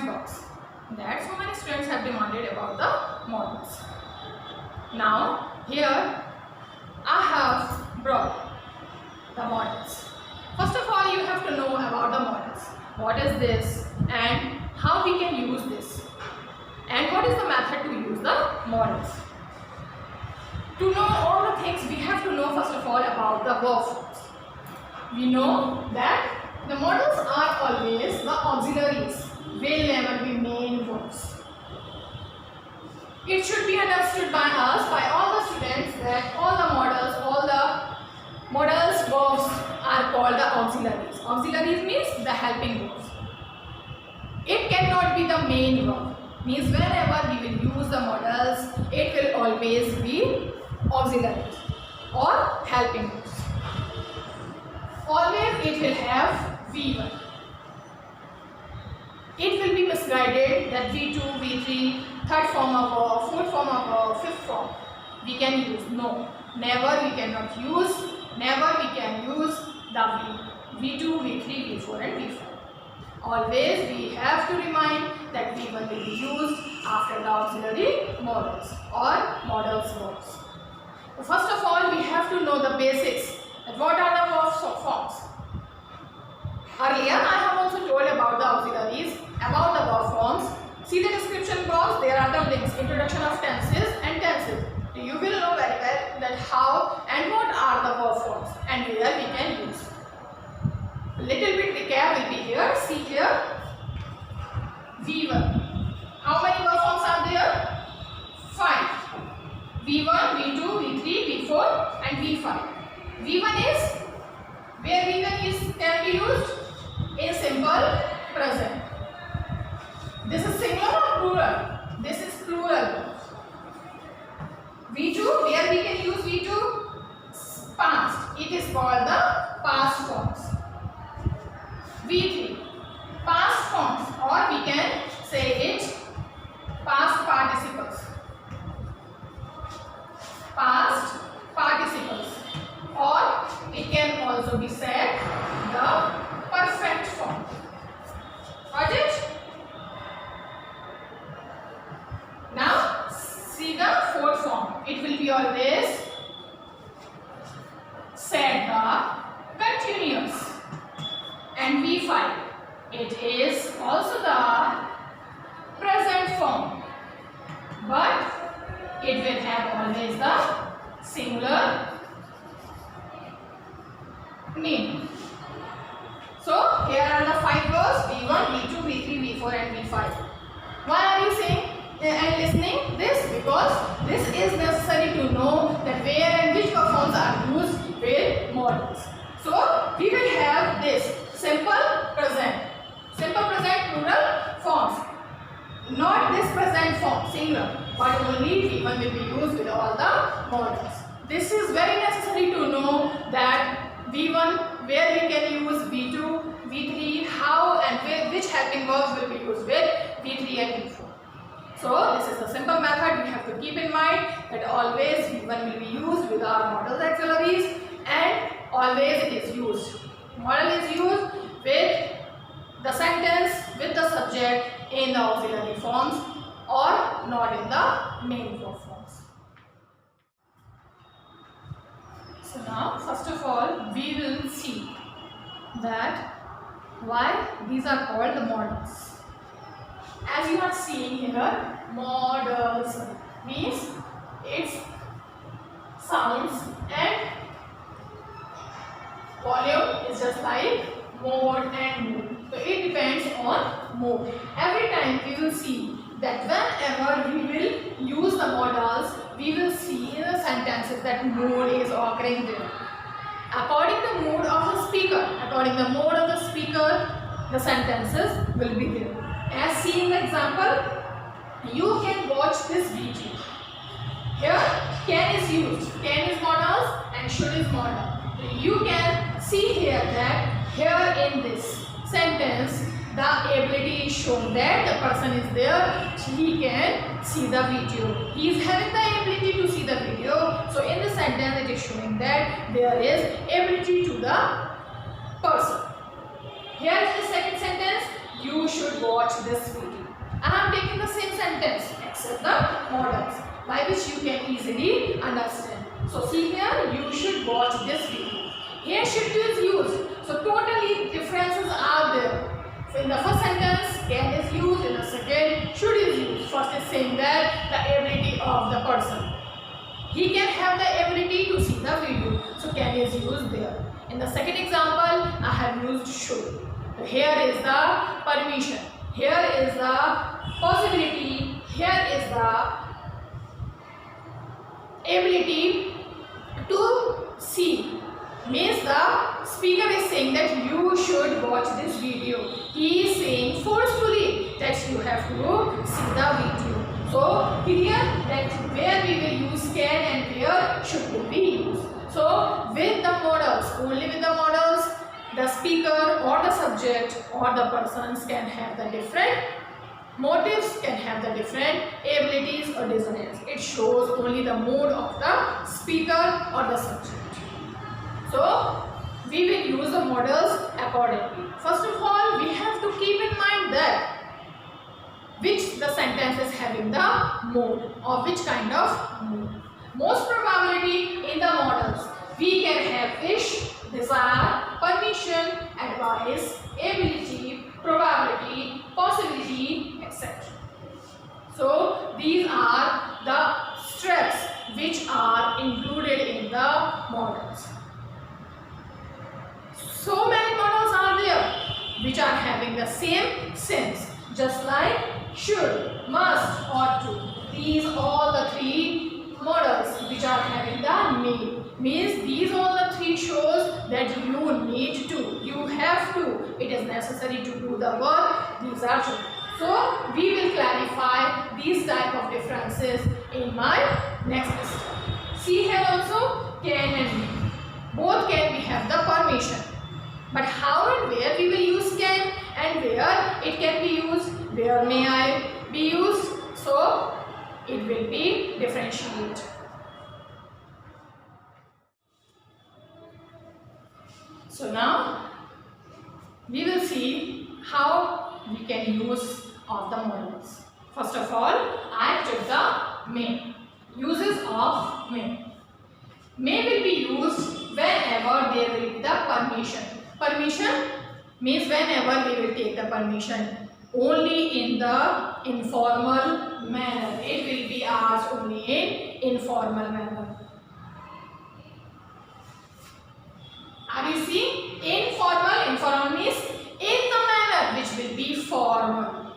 box. That so many students have demanded about the models. Now here I have brought the models. First of all, you have to know about the models. What is this and how we can use this, and what is the method to use the models. To know all the things, we have to know first of all about the verb forms. We know that the models are always the auxiliaries, will never be main verbs. It should be understood by us, by all the students, that all the models verbs are called the auxiliaries. Auxiliaries means the helping verbs. It cannot be the main verb. Means whenever we will use the models, it will always be auxiliaries or helping verbs. Always it will have V1. It will be misguided that V2, V3, third form of verb, fourth form of verb, fifth form we can use. No, never we cannot use. Never we can use the V2, V3, V4 and V5. Always we have to remind that V1 will be used after the auxiliary models or models verbs. First of all, we have to know the basics. That what are the verb forms? Earlier I have also told about the auxiliaries, about the verb forms. See the description box, there are the links, introduction of tenses and tenses. You will know very well that how and what are the verb forms and where we can use. Little bit recap will be here. See here, V1. How many verb forms are there? 5. V1, V2, V3, V4 and V5. V1 is where V1 can be used in simple present. This is singular or plural? This is plural. V2, where we can use V2? Past. It is called the past forms. V3, past forms, or we can say it past participles. Past participles, or it can also be said the perfect form. Got it? Now see the fourth form. It will be always said the continuous. And V5, it is also the present form, but it will have always the singular meaning. So here are the 5 verbs: V1, V2, V3, V4 and V5. Why are you saying and listening this? Because this is necessary to know that where and which verb forms are used with models. So we will have this simple present plural forms, not this present form singular, but only V1 will be used with all the models. This is very necessary to know that V1 where we can use V2, V3, how and which helping verbs will be used with V3 and V4. So this is a simple method we have to keep in mind, that always V1 will be used with our model auxiliaries, and always it is used. Model is used with the sentence, with the subject in the auxiliary forms or not in the main verb forms. So now first of all we will see that why these are called the models. As you are seeing here, models means its sounds and volume is just like mode and mood. So it depends on mode. Every time we will see that whenever we will use the models, we will see in the sentences that mode is occurring there. According to the mode of the speaker, the sentences will be there. As seen in the example, you can watch this video. Here, can is used. Can is models and should is model. You can see here that here in this sentence, the ability is shown that the person is there, he can see the video. He is having the ability to see the video. So in the sentence, it is showing that there is ability to the person. Here in the second sentence, you should watch this video. I am taking the same sentence except the models by which you can easily understand. So see here, you should watch this video. Here should is used. So totally differences are there. So in the first sentence, can is used. In the second, should is used. First is saying that the ability of the person. He can have the ability to see the video. So can is used there. In the second example, I have used should. So here is the permission. Here is the possibility. Here is the ability to see. Means the speaker is saying that you should watch this video. He is saying forcefully that you have to see the video. So clear that where we will use can and where should will be used. So with the models, only with the models, the speaker or the subject or the persons can have the different motives, can have the different abilities or desires. It shows only the mood of the speaker or the subject. So we will use the models accordingly. First of all, we have to keep in mind that which the sentence is having the mood or which kind of mood. Most probability in the models we can have wish, desire, permission, advice, ability, probability, possibility, etc. So these are the steps which are included in the models. So many models are there which are having the same sense, just like should, must or to. These all the three models which are having the need. Means these all the three shows that you need to, you have to, it is necessary to do the work. These are true. So we will clarify these type of differences in my next step. See here also can and may. Both can we have the permission. But how and where we will use can and where it can be used, where may I be used, so it will be differentiated. So now we will see how we can use of the models. First of all, I took the may. Uses of may. May will be used whenever there will be the permission. Permission means whenever we will take the permission. Only in the informal manner. It will be asked only in informal manner. Are you seeing? Informal. Informal means in the manner which will be formal.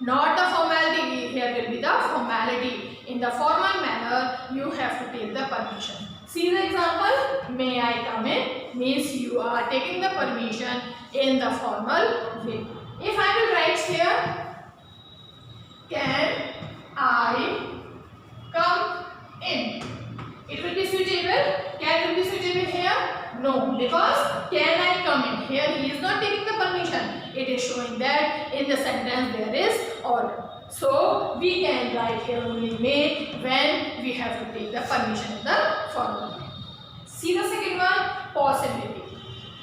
Not the formality. Here will be the formality. In the formal manner, you have to take the permission. See the example, may I come in means you are taking the permission in the formal way. If I will write here, can I come in? It will be suitable. Can will be suitable here? No, because can I come in? Here he is not taking the permission. It is showing that in the sentence there is order. So we can write here only may when we have to take the permission in the formal way. See the second one, possibility.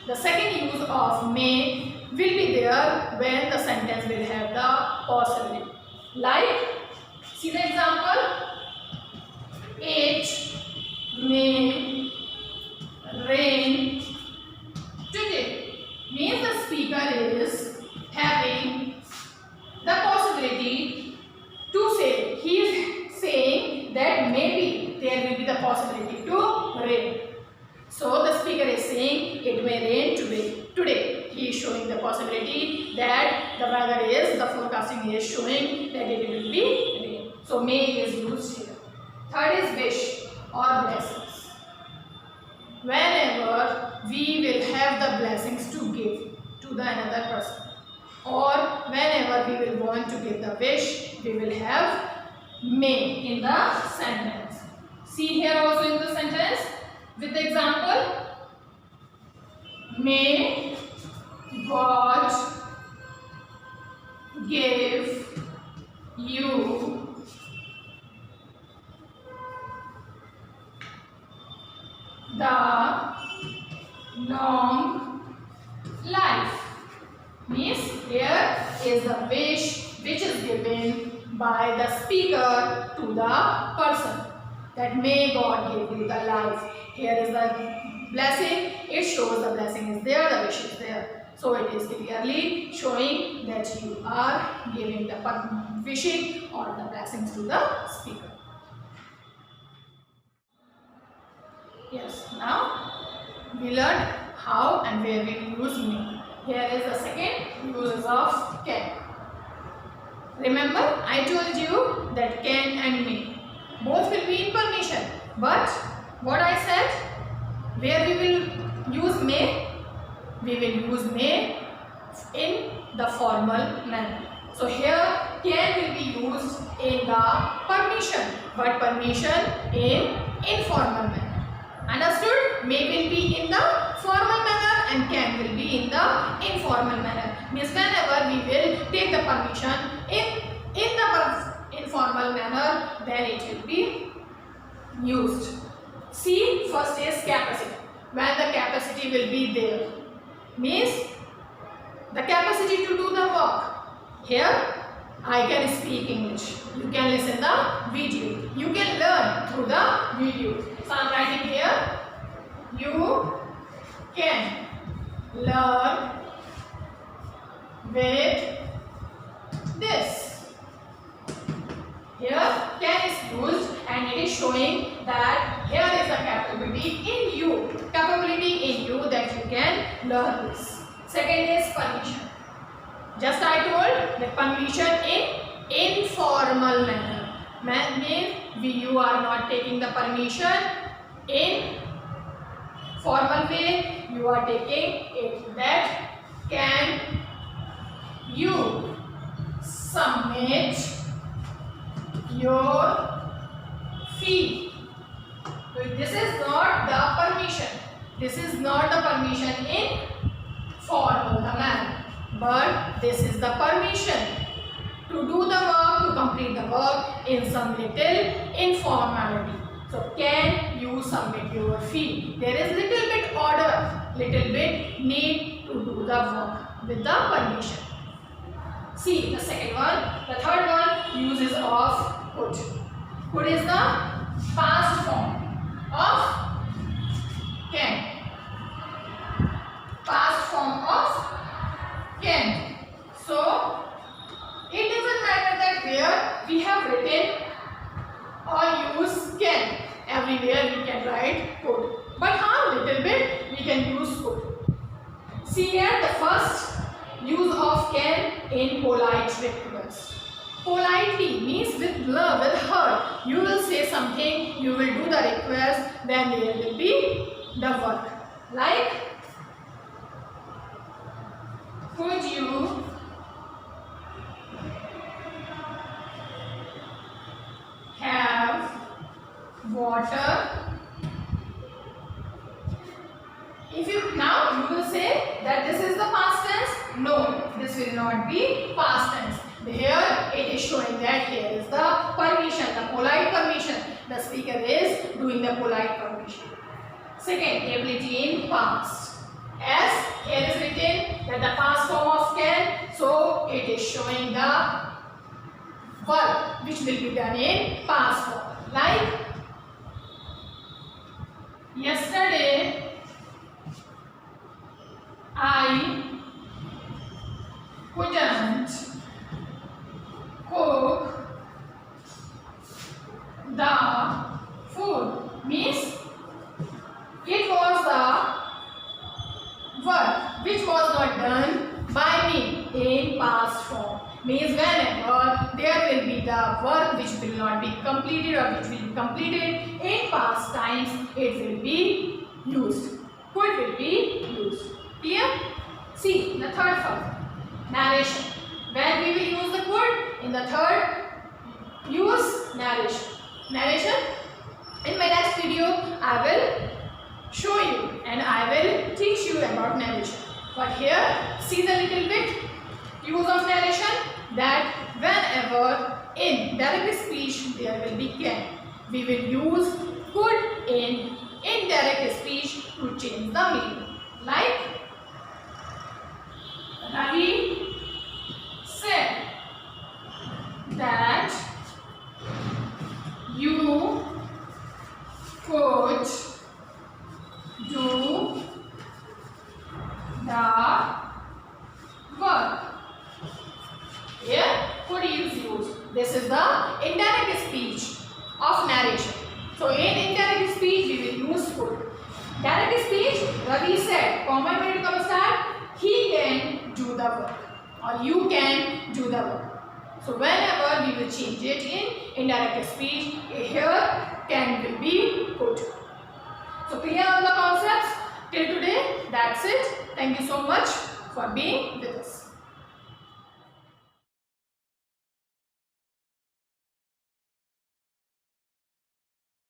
The second use of may will be there when the sentence will have the possibility. Like, see the example, it may rain today. Means the speaker is having the possibility to say, he is saying that maybe there will be the possibility to rain. So the speaker is saying it may rain today. He is showing the possibility that the weather is, the forecasting is showing that it will be rain. So may is used here. Third is wish or blessings. Whenever we will have the blessings to give to the another person, or whenever we will want to give the wish, we will have may in the sentence. See here also in the sentence with the example, may God give you the long life. Means here is the wish which is given by the speaker to the person, that may God give you the life. Here is the blessing. It shows the blessing is there, the wish is there. So it is clearly showing that you are giving the wishing or the blessings to the speaker. Yes, now we learned how and where we use may. Here is the second uses of can. Remember, I told you that can and may both will be in permission. But what I said, where we will use may? We will use may in the formal manner. So here can will be used in the permission, but permission in informal manner. Understood? May will be in the formal manner and can will be in the informal manner. Means whenever we will take the permission in the informal manner, then it will be used. See, first is capacity. When the capacity will be there, means the capacity to do the work. Here I can speak English. You can listen the video. You can learn through the video. So I am writing here, you can learn with this. Here can is used and it is showing that here is the capability in you that you can learn this. Second is permission. Just I told that permission in informal manner. Means you are not taking the permission in formal way, you are taking it that can you submit your fee. So this is not the permission. This is not the permission in formal manner, but this is the permission to do the work, to complete the work in some little informality. So can you submit your fee? There is little bit order, little bit need to do the work with the permission. See the second one. The third one, uses of could. Could is the past form of can. Past form of can. So it doesn't matter that where we have written or use can. Everywhere we can write could. But how little bit we can use could. See here the first use of can in polite request. Politely means with love, with hurt. You will say something, you will do the request, then there will be the work. Like, could you have water? If you now you will say that this is the past tense. No, this will not be past tense. Here it is showing that here is the permission, the polite permission. The speaker is doing the polite permission. Second, ability in past. As here is written that the past form of can, so it is showing the work which will be done in past form. Like, yesterday I couldn't cook the food. Means it was the work which was not done by me in past form. Means whenever there will be the work which will not be completed or which will be completed in past times, it will be used. Could will be used. Clear? See the third form, narration. When we will use the could in the third, use narration. Narration. In my next video, I will show you and I will teach you about narration. But here, see the little bit use of narration, that whenever in direct speech there will be can, we will use could in indirect speech to change the meaning. Like, Ravi could is used. This is the indirect speech of narration. So in indirect speech we will use could. Direct speech, Ravi said, comma period comes start, he can do the work or you can do the work. So whenever we will change it in indirect speech, here can will be could. So clear all the concepts till today? That's it. Thank you so much for being with us.